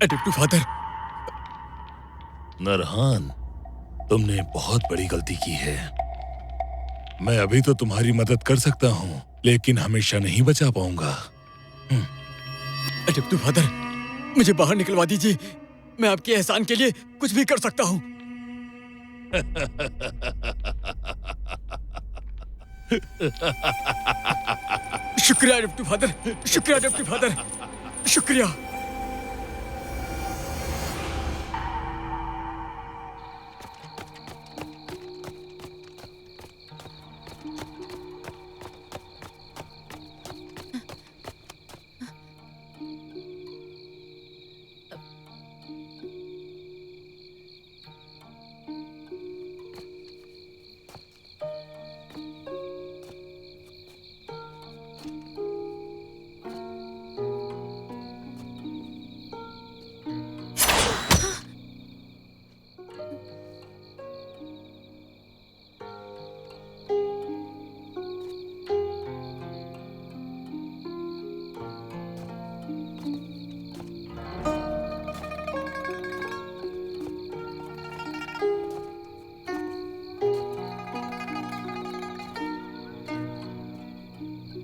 एडिप्टी फादर। नरहान, तुमने बहुत बड़ी गलती की है। मैं अभी तो तुम्हारी मदद कर सकता हूँ, लेकिन हमेशा नहीं बचा पाऊंगा। एडिप्टी फादर, मुझे बाहर निकलवा दीजिए। मैं आपके एहसान के लिए कुछ भी कर सकता हूँ। शुक्रिया डिप्टी फादर, शुक्रिया डिप्टी फादर, शुक्रिया।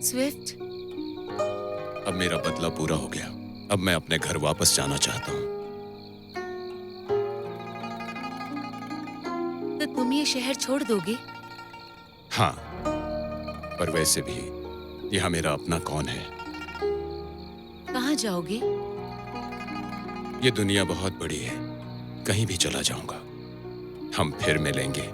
स्विफ्ट, अब मेरा बदला पूरा हो गया। अब मैं अपने घर वापस जाना चाहता हूँ। तो तुम ये शहर छोड़ दोगे? हाँ, पर वैसे भी यहाँ मेरा अपना कौन है? कहाँ जाओगे? ये दुनिया बहुत बड़ी है, कहीं भी चला जाऊंगा। हम फिर मिलेंगे।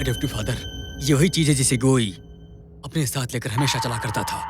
डिप्टी फादर, ये वही चीज है जिसे गोई अपने साथ लेकर हमेशा चला करता था।